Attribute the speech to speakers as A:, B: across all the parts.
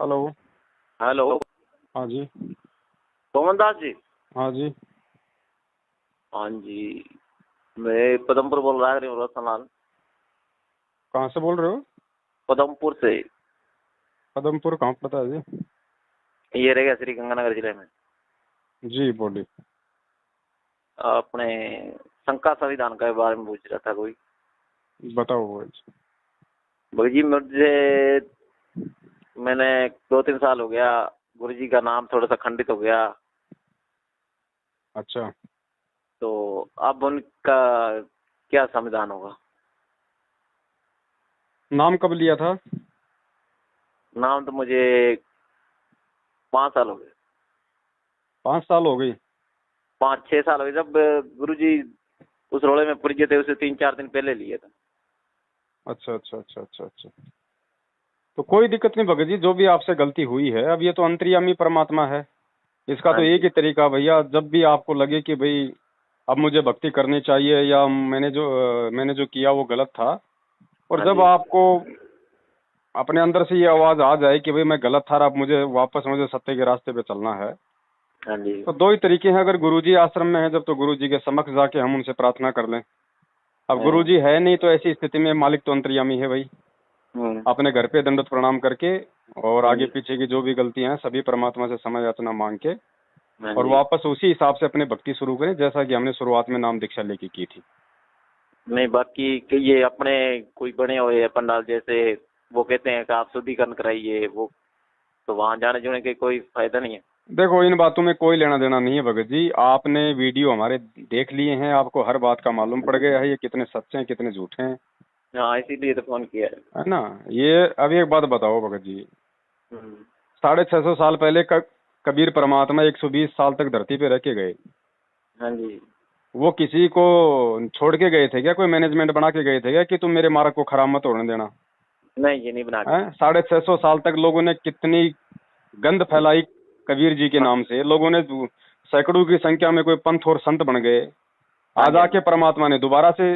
A: Hello.
B: Hello.
A: हाँ जी।
B: पवन दास जी।
A: हाँ जी।
B: हाँ जी, मैं पदमपुर बोल रहा हूँ, रोशनलाल।
A: कहाँ से बोल रहे हो?
B: पदमपुर से।
A: पदमपुर कहाँ पड़ता है जी?
B: ये रहेगा श्री गंगानगर जिले में।
A: जी बोलिए।
B: अपने शंका संविधान के बारे में पूछ रहा था कोई।
A: बताओ भाई।
B: भाई जी मैंने 2-3 साल हो गया, गुरु जी का नाम थोड़ा सा खंडित हो गया।
A: अच्छा।
B: तो अब उनका क्या संविधान होगा?
A: नाम कब लिया था?
B: नाम तो मुझे 5 साल हो गए।
A: 5 साल हो गई?
B: 5-6 साल हो गए। जब गुरु जी उस रोड़े में पड़ गए थे, उसे 3-4 दिन पहले लिए था।
A: अच्छा अच्छा अच्छा अच्छा अच्छा। तो कोई दिक्कत नहीं भगत जी, जो भी आपसे गलती हुई है, अब ये तो अंतर्यामी परमात्मा है। इसका
B: हाँ
A: तो एक
B: जी।
A: ही तरीका भैया, जब भी आपको लगे कि भाई अब मुझे भक्ति करनी चाहिए या मैंने जो किया वो गलत था, और
B: हाँ
A: जब
B: जी।
A: आपको अपने अंदर से ये आवाज आ जाए कि भाई मैं गलत था, अब मुझे सत्य के रास्ते पे चलना है,
B: हाँ जी।
A: तो दो ही तरीके हैं। अगर गुरुजी आश्रम में है जब, तो गुरुजी के समक्ष जाके हम उनसे प्रार्थना कर लें। अब गुरुजी है नहीं तो ऐसी स्थिति में मालिक तो अंतर्यामी है भाई।
B: हम्म।
A: अपने घर पे दंडवत प्रणाम करके और
B: हाँ
A: आगे
B: जी।
A: पीछे की जो भी गलतियां हैं सभी परमात्मा से क्षमा याचना मांग के
B: हाँ
A: और
B: जी।
A: वापस उसी हिसाब से अपनी भक्ति शुरू करें, जैसा कि हमने शुरुआत में नाम दीक्षा लेके की थी।
B: नहीं, बाकी कि ये अपने कोई बने हुए हैं पंडाल, जैसे वो कहते हैं कि आप शुद्धिकरण कराइए, वो तो वहां जाने जुने के कोई फायदा नहीं है।
A: देखो, इन बातों में कोई लेना देना नहीं है भगत जी। आपने वीडियो हमारे देख लिए हैं, आपको हर बात का मालूम पड़ गया है, ये कितने सच्चे हैं कितने झूठे हैं,
B: हाँ, इसीलिए तो फोन किया है।
A: है ना। ये अब एक बात बताओ भगत जी,
B: हम्म।
A: 650 साल पहले कबीर परमात्मा 120 साल तक धरती पे रह के गए।
B: हाँ जी।
A: वो किसी को छोड़ के गए थे क्या? कोई मैनेजमेंट बना के गए थे क्या कि तुम मेरे मार्ग को खराब मत होने देना?
B: नहीं, ये नहीं बना के।
A: है 650 साल तक लोगों ने कितनी गंद फैलाई कबीर जी के
B: हाँ।
A: नाम से। लोगों ने सैकड़ों की संख्या में कोई पंथ और संत बन गए।
B: हाँ
A: आज
B: जी। हाँ
A: आके
B: जी।
A: परमात्मा ने दोबारा से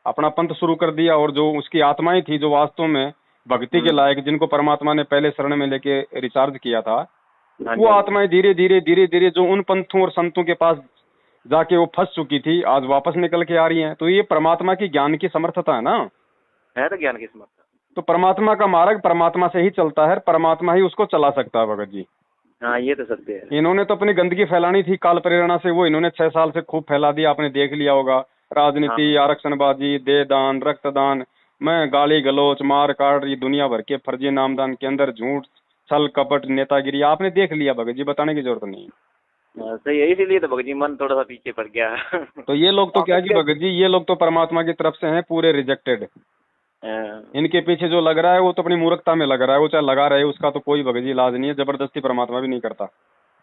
A: अपना पंथ शुरू कर दिया, और जो उसकी आत्माएं थी जो वास्तव में भक्ति के लायक, जिनको परमात्मा ने पहले शरण में लेके रिचार्ज किया था,
B: हाँ
A: वो
B: जी।
A: आत्माएं धीरे धीरे जो उन पंथों और संतों के पास जाके वो फंस चुकी थी, आज वापस निकल के आ रही हैं। तो ये परमात्मा की ज्ञान की समर्थता है ना।
B: है तो ज्ञान की समर्थ।
A: तो परमात्मा का मार्ग परमात्मा से ही चलता है, परमात्मा ही उसको चला सकता है भगत जी।
B: हाँ, ये तो सत्य है।
A: इन्होंने तो अपनी गंदगी फैलानी थी काल प्रेरणा से, वो इन्होंने 6 साल से खूब फैला दिया। आपने देख लिया होगा, राजनीति,
B: हाँ।
A: आरक्षणबाजी, देहदान, रक्तदान में गाली गलौच, मार काट, ये दुनिया भर के फर्जी नामदान के अंदर झूठ, छल कपट, नेतागिरी आपने देख लिया भगत जी, बताने की जरूरत नहीं।
B: हाँ, सही है, इसीलिए तो भगत जी मन थोड़ा सा पीछे पड़ गया।
A: तो ये लोग तो
B: हम
A: क्या कि
B: इसके।
A: भगत जी, ये लोग तो परमात्मा की तरफ से हैं पूरे रिजेक्टेड।
B: हाँ,
A: इनके पीछे जो लग रहा है वो तो अपनी मूर्खता में लग रहा है, वो चाहे लगा रहे, उसका तो कोई भगत जी इलाज नहीं है। जबरदस्ती परमात्मा भी नहीं करता।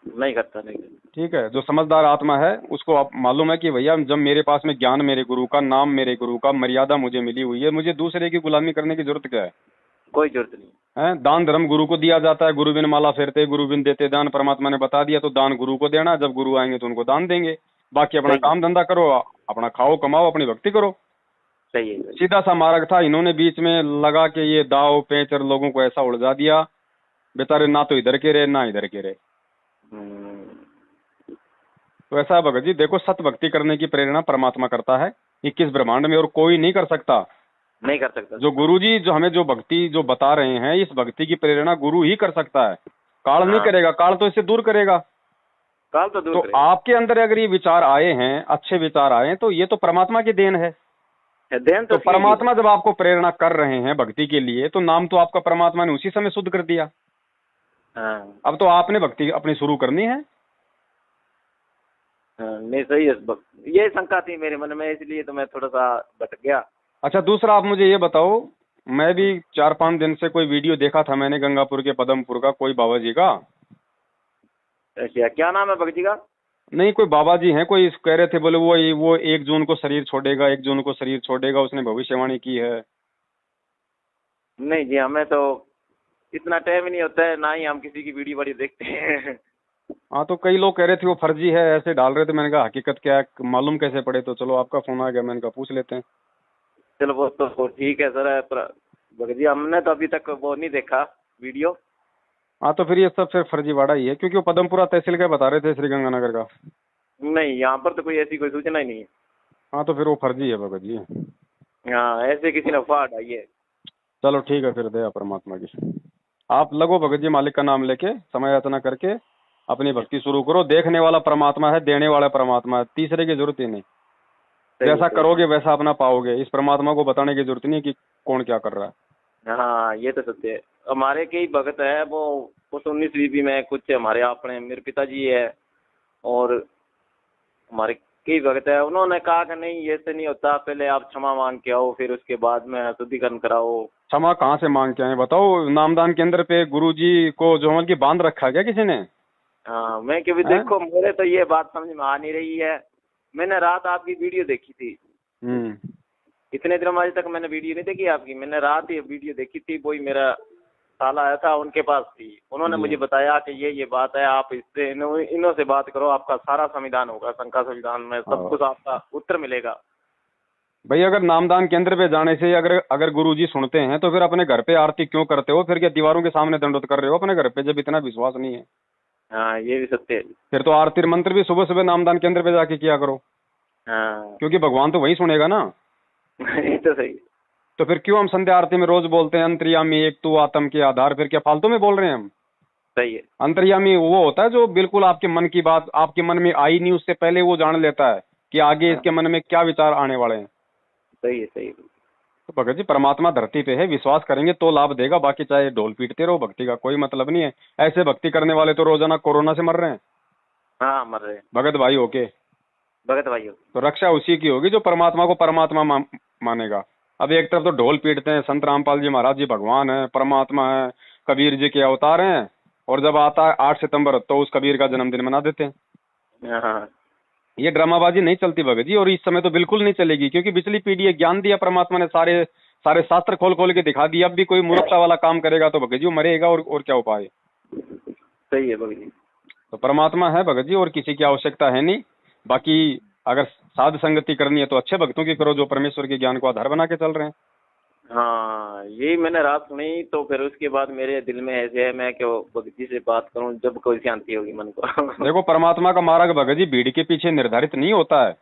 B: नहीं करता, नहीं करता।
A: ठीक है, जो समझदार आत्मा है उसको आप मालूम है कि भैया जब मेरे पास में ज्ञान मेरे गुरु का, नाम मेरे गुरु का, मर्यादा मुझे मिली हुई है, मुझे दूसरे की गुलामी करने की जरूरत क्या है?
B: कोई जरूरत नहीं।
A: हैं? दान धर्म गुरु को दिया जाता है, गुरु बिन माला फेरते गुरु बिन देते दान, परमात्मा ने बता दिया। तो दान गुरु को देना, जब गुरु आएंगे तो उनको दान देंगे। बाकी अपना
B: सही है।
A: काम धंधा करो, अपना खाओ कमाओ, अपनी भक्ति करो।
B: सही है। सही
A: सीधा सा मार्ग था। इन्होंने बीच में लगा के ये दाव पेच और लोगों को ऐसा उलझा दिया, बेचारे ना तो इधर के रहे ना इधर के रहे।
B: है।
A: तो ऐसा है भगत जी, देखो, सत भक्ति करने की प्रेरणा परमात्मा करता है 21 ब्रह्मांड में, और कोई नहीं कर सकता।
B: नहीं कर सकता।
A: जो गुरुजी जो हमें जो भक्ति जो बता रहे हैं, इस भक्ति की प्रेरणा गुरु ही कर सकता है। काल नहीं
B: हाँ,
A: करेगा, काल तो इससे दूर करेगा।
B: काल तो दूर
A: तो
B: करेगा।
A: आपके अंदर अगर ये विचार आए हैं, अच्छे विचार आए हैं, तो ये तो परमात्मा की देन है।
B: ध्यान
A: तो
B: तो इसलिए ही है।
A: परमात्मा जब आपको प्रेरणा कर रहे हैं भक्ति के लिए, तो नाम तो आपका परमात्मा ने उसी समय शुद्ध कर दिया।
B: हाँ।
A: अब तो आपने भक्ति अपनी शुरू करनी है।
B: हाँ, नहीं, सही है। ये शंका थी मेरे मन में, इसलिए तो मैं थोड़ा सा भटक गया।
A: अच्छा, दूसरा आप मुझे ये बताओ, मैं भी 4-5 दिन से कोई वीडियो देखा था मैंने गंगापुर के पदमपुर का, कोई बाबा जी का।
B: अच्छा, क्या नाम है भगत जी का?
A: नहीं, कोई बाबा जी हैं, कोई कह रहे थे, बोले वो 1 जून को शरीर छोड़ेगा, 1 जून को शरीर छोड़ेगा, उसने भविष्यवाणी की है।
B: नहीं जी, हमें तो इतना टाइम ही नहीं होता है, ना ही हम किसी की वीडियो वीडियो देखते हैं।
A: हाँ, तो कई लोग कह रहे थे वो फर्जी है, ऐसे डाल रहे थे। मैंने कहा हकीकत क्या है मालूम कैसे पड़े, तो चलो आपका फोन आ गया, मैंने कहा पूछ लेते हैं।
B: चलो, वो तो ठीक है सर, पर भगत जी हमने तो अभी तक वो नहीं देखा वीडियो।
A: हाँ तो फिर ये सब फिर फर्जीवाड़ा ही है, क्योंकि वो पदमपुरा तहसील का बता रहे थे, श्रीगंगानगर का।
B: नहीं, यहाँ पर तो कोई ऐसी कोई सूचना ही नहीं है।
A: हाँ तो फिर वो फर्जी है भगत जी।
B: हाँ, ऐसे किसी ने अफवाह उड़ाई है।
A: चलो ठीक है, फिर दया परमात्मा की। आप लगो भगत जी, मालिक का नाम लेके समय याचना करके अपनी भक्ति शुरू करो। देखने वाला परमात्मा है, देने वाला परमात्मा है, तीसरे की जरूरत ही नहीं।
B: सही है,
A: जैसा
B: सही।
A: करोगे वैसा अपना पाओगे। इस परमात्मा को बताने की जरूरत नहीं कि कौन क्या कर रहा है।
B: हाँ, ये तो सत्य है। हमारे कई भगत है, वो उस 19वीं में कुछ हमारे अपने मेरे पिताजी है, और हमारे कई भगत है, उन्होंने कहा कि नहीं ऐसे नहीं होता, पहले आप क्षमा मांग के आओ, फिर उसके बाद में शुद्धिकरण कराओ।
A: क्षमा कहाँ से मांग के आए बताओ? नामदान केंद्र पे गुरुजी को जो है कि बांध रखा है क्या किसी ने?
B: हाँ, मैं कभी
A: हैं?
B: देखो, मेरे तो ये बात समझ में आ नहीं रही है। मैंने रात आपकी वीडियो देखी थी।
A: हम्म।
B: इतने दिनों आज तक मैंने वीडियो नहीं देखी आपकी, मैंने रात ये वीडियो देखी थी। वही मेरा साला आया था, उनके पास थी, उन्होंने
A: जी।
B: मुझे बताया कि ये बात है, आप इससे इन्हों से बात करो, आपका सारा संविधान होगा, शंका संविधान में सब
A: हाँ।
B: कुछ आपका उत्तर मिलेगा।
A: भाई अगर नामदान केंद्र पे जाने से अगर अगर गुरुजी सुनते हैं तो फिर अपने घर पे आरती क्यों करते हो? फिर क्या दीवारों के सामने दंडोत कर रहे हो अपने घर पे, जब इतना विश्वास नहीं है?
B: हाँ, ये भी सत्य है।
A: फिर तो आरती मंत्र भी सुबह सुबह नामदान केंद्र पे जाके किया करो,
B: हाँ।
A: क्योंकि भगवान तो वही सुनेगा ना।
B: ये तो सही है।
A: तो फिर क्यों हम संध्या आरती में रोज बोलते हैं अंतर्यामी एक तू आत्म के आधार? फिर क्या फालतू में बोल रहे हैं हम?
B: सही है।
A: अंतर्यामी वो होता है जो बिल्कुल आपके मन की बात आपके मन में आई नहीं उससे पहले वो जान लेता है कि आगे
B: हाँ,
A: इसके मन में क्या विचार आने वाले हैं।
B: सही है, सही है।
A: तो भगत जी परमात्मा धरती पे है, विश्वास करेंगे तो लाभ देगा, बाकी चाहे ढोल पीटते रहो, भक्ति का कोई मतलब नहीं है। ऐसे भक्ति करने वाले तो रोजाना कोरोना से मर रहे हैं
B: हाँ, मर रहे हैं।
A: भगत भाई होके।
B: भगत भाई हो।
A: तो रक्षा उसी की होगी जो परमात्मा को परमात्मा मानेगा। अब एक तरफ तो ढोल पीटते हैं, संत रामपाल जी महाराज जी भगवान है, परमात्मा है, कबीर जी के अवतार हैं, और जब आता है 8 सितंबर तो उस कबीर का जन्मदिन मना देते हैं।
B: हाँ,
A: ये ड्रामाबाजी नहीं चलती भगत जी, और इस समय तो बिल्कुल नहीं चलेगी, क्योंकि पिछली पीढ़ी है, ज्ञान दिया परमात्मा ने, सारे सारे शास्त्र खोल खोल के दिखा दिया। अब भी कोई मूर्खता वाला काम करेगा तो भगत जी वो मरेगा, और क्या उपाय?
B: सही है भगत जी।
A: तो परमात्मा है भगत जी, और किसी की आवश्यकता है नहीं। बाकी अगर साध संगति करनी है तो अच्छे भक्तों की करो जो परमेश्वर के ज्ञान को आधार बना के चल रहे हैं।
B: हाँ, यही मैंने रात सुनी, तो फिर उसके बाद मेरे दिल में ऐसे है, मैं क्यों भगत जी से बात करूं, जब कोई शांति होगी मन को।
A: देखो परमात्मा का मार्ग भगत जी भीड़ के पीछे निर्धारित नहीं होता है।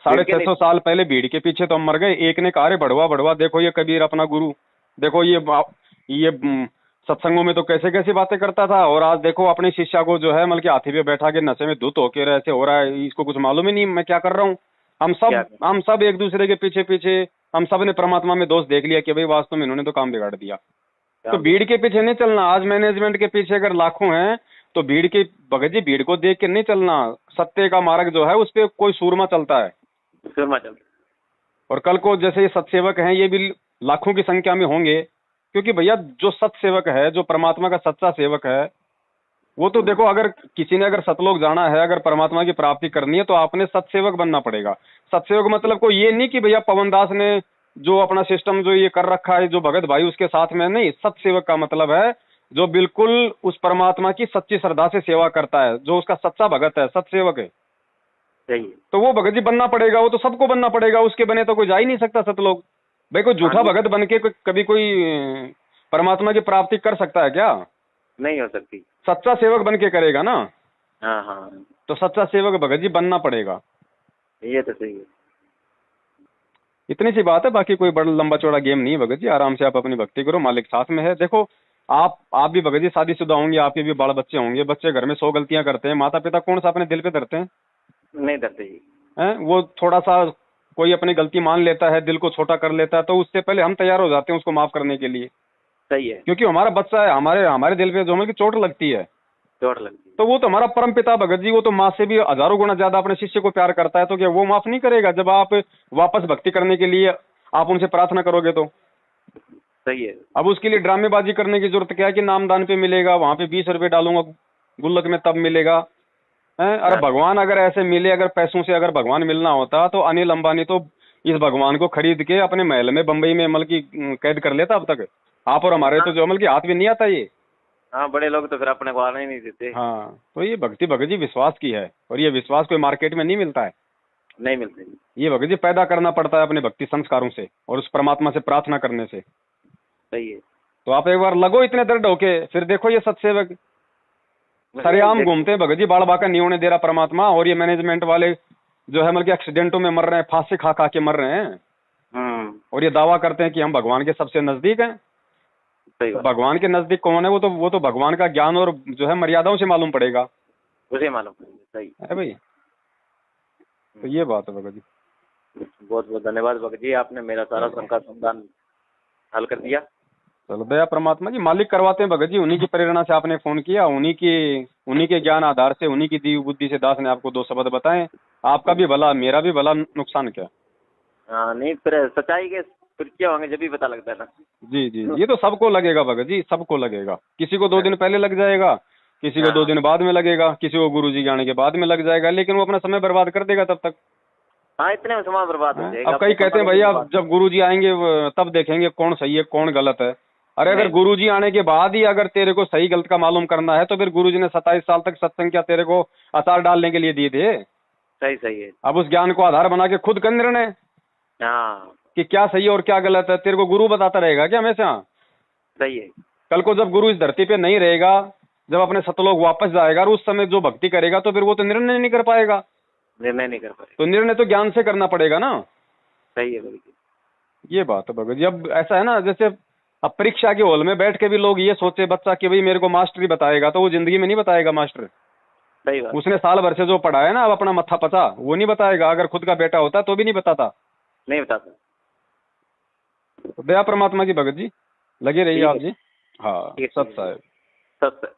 A: 650 साल पहले भीड़ के पीछे तो हम मर गए। एक ने कहा रे बढ़वा बढ़वा, देखो ये कबीर अपना गुरु, देखो ये सत्संगों में तो कैसे कैसी बातें करता था, और आज देखो अपनी शिष्या को जो है मतलब कि हाथी पे बैठा के नशे में धुत होके ऐसे हो रहा है, इसको कुछ मालूम ही नहीं मैं क्या कर रहा हूँ। हम सब एक दूसरे के पीछे पीछे, हम सब ने परमात्मा में दोष देख लिया कि भाई वास्तव में इन्होंने तो काम बिगाड़ दिया। तो भीड़ के पीछे नहीं चलना। आज मैनेजमेंट के पीछे अगर लाखों हैं तो भीड़ के भगत जी भीड़ को देख के नहीं चलना। सत्य का मार्ग जो है उस पे कोई सूरमा चलता है।
B: सूरमा चलता।
A: और कल को जैसे ये सत्सेवक हैं ये भी लाखों की संख्या में होंगे, क्योंकि भैया जो सत्सेवक है, जो परमात्मा का सच्चा सेवक है, वो तो देखो अगर किसी ने अगर सतलोक जाना है, अगर परमात्मा की प्राप्ति करनी है तो आपने सत्सेवक बनना पड़ेगा। सत्सेवक मतलब को ये नहीं कि भैया पवन दास ने जो अपना सिस्टम जो ये कर रखा है जो भगत भाई उसके साथ में नहीं। सत्सेवक का मतलब है जो बिल्कुल उस परमात्मा की सच्ची श्रद्धा से सेवा करता है, जो उसका सच्चा भगत है, सत्सेवक है।
B: सही है।
A: तो वो भगत जी बनना पड़ेगा, वो तो सबको बनना पड़ेगा, उसके बने तो कोई जा ही नहीं सकता सतलोक। भाई कोई झूठा भगत बन के कभी कोई परमात्मा की प्राप्ति कर सकता है क्या?
B: नहीं हो सकती।
A: सच्चा सेवक बन के करेगा ना।
B: हाँ हाँ,
A: तो सच्चा सेवक भगत जी बनना पड़ेगा।
B: ये तो सही है।
A: इतनी सी बात है, बाकी कोई बड़ा लंबा चौड़ा गेम नहीं है भगत जी। आराम से आप अपनी भक्ति करो, मालिक साथ में है। देखो आप भी भगत जी शादीशुदा होंगे, आपके भी बाल बच्चे होंगे। बच्चे घर में 100 गलतियां करते हैं, माता पिता कौन सा अपने दिल पे धरते हैं?
B: नहीं धरते जी।
A: हैं? वो थोड़ा सा कोई अपनी गलती मान लेता है, दिल को छोटा कर लेता है, तो उससे पहले हम तैयार हो जाते हैं उसको माफ करने के लिए।
B: सही है।
A: क्योंकि हमारा बच्चा है, हमारे दिल पे जो हमें चोट लगती है,
B: चोट लगती है।
A: तो वो तो हमारा परम पिता भगत जी, वो तो माँ से भी हजारों गुना ज्यादा अपने शिष्य को प्यार करता है। तो क्या वो माफ नहीं करेगा जब आप वापस भक्ति करने के लिए आप उनसे प्रार्थना करोगे तो?
B: सही है।
A: अब उसके लिए ड्रामेबाजी करने की जरूरत क्या है कि नामदान पे मिलेगा, वहां पे 20 रुपए डालूंगा गुल्लक में तब मिलेगा। अरे भगवान अगर ऐसे मिले, अगर पैसों से अगर भगवान मिलना होता तो अनिल अंबानी तो इस भगवान को खरीद के अपने महल में बंबई में अमल की कैद कर लेता अब तक। आप और हमारे तो जो अमल की हाथ भी नहीं आता ये।
B: हाँ, बड़े लोग तो फिर अपने को आने ही नहीं देते।
A: हाँ, तो ये भक्ति भगत जी विश्वास की है, और ये विश्वास कोई मार्केट में नहीं मिलता है।
B: नहीं मिलते।
A: ये भगत जी पैदा करना पड़ता है अपने भक्ति संस्कारों से और उस परमात्मा से प्रार्थना करने से।
B: सही है।
A: तो आप एक बार लगो इतने दृढ़ होके, फिर देखो ये सत्सेवक सरेआम घूमते हैं भगत जी, बाल बाका नहीं होने दे रहा परमात्मा। और ये मैनेजमेंट वाले जो है मतलब एक्सीडेंटों में मर रहे हैं, फांसी खा खा के मर रहे हैं, और ये दावा करते हैं कि हम भगवान के सबसे नजदीक हैं।
B: सही
A: तो
B: बात।
A: भगवान के नजदीक कौन है? वो तो भगवान का ज्ञान और जो है मर्यादाओं से मालूम पड़ेगा,
B: उसे मालूम पड़ेगा। सही
A: है भाई। तो ये बात है भगत जी।
B: बहुत बहुत धन्यवाद भगत जी, आपने मेरा सारा शंका समाधान हल कर दिया।
A: चलो दया परमात्मा जी, मालिक करवाते हैं भगत जी। उन्हीं की प्रेरणा से आपने फोन किया, उन्हीं के ज्ञान आधार से, उन्हीं की दी बुद्धि से दास ने आपको दो शब्द बताए। आपका भी भला, मेरा भी भला, नुकसान क्या।
B: हाँ नहीं, फिर सच्चाई के फिर क्या होंगे जब भी पता लगता है ना।
A: जी जी, ये तो सबको लगेगा भगत जी, सबको लगेगा। किसी को 2 दिन पहले लग जाएगा, किसी को 2 दिन बाद में लगेगा, किसी को गुरु जी के आने के बाद में लग जाएगा, लेकिन वो अपना समय बर्बाद कर देगा तब तक।
B: हाँ, इतने में समय बर्बाद हो जाएगा।
A: अब कई कहते हैं भैया जब गुरु जी आएंगे तब देखेंगे कौन सही है कौन गलत है। अरे अगर गुरु जी आने के बाद ही अगर तेरे को सही गलत का मालूम करना है तो फिर गुरु जी ने 27 साल तक सत्संग क्या तेरे को अचार डालने के लिए दिए थे?
B: सही सही है।
A: अब उस ज्ञान को आधार बना के खुद कर निर्णय
B: हाँ
A: कि क्या सही है और क्या गलत है। तेरे को गुरु बताता रहेगा क्या हमेशा?
B: सही है।
A: कल को जब गुरु इस धरती पे नहीं रहेगा, जब अपने सतलोक वापस जाएगा और उस समय जो भक्ति करेगा तो फिर वो तो निर्णय नहीं कर पाएगा।
B: निर्णय नहीं कर पाए।
A: तो निर्णय तो ज्ञान से करना पड़ेगा ना।
B: सही है भगत जी।
A: ये बात है भगत जी। अब ऐसा है ना, जैसे अब परीक्षा के हॉल में बैठ के भी लोग ये सोचे बच्चा कि भाई मेरे को मास्टर ही बताएगा, तो वो जिंदगी में नहीं बताएगा मास्टर।
B: सही बात।
A: उसने साल भर से जो पढ़ा है ना, अब अपना मत्था पचा, वो नहीं बताएगा। अगर खुद का बेटा होता तो भी नहीं बताता।
B: नहीं बताता।
A: तो दया परमात्मा की भगत जी, लगे रहिए आप जी। हाँ
B: ठीक है,
A: सत साहेब।
B: सत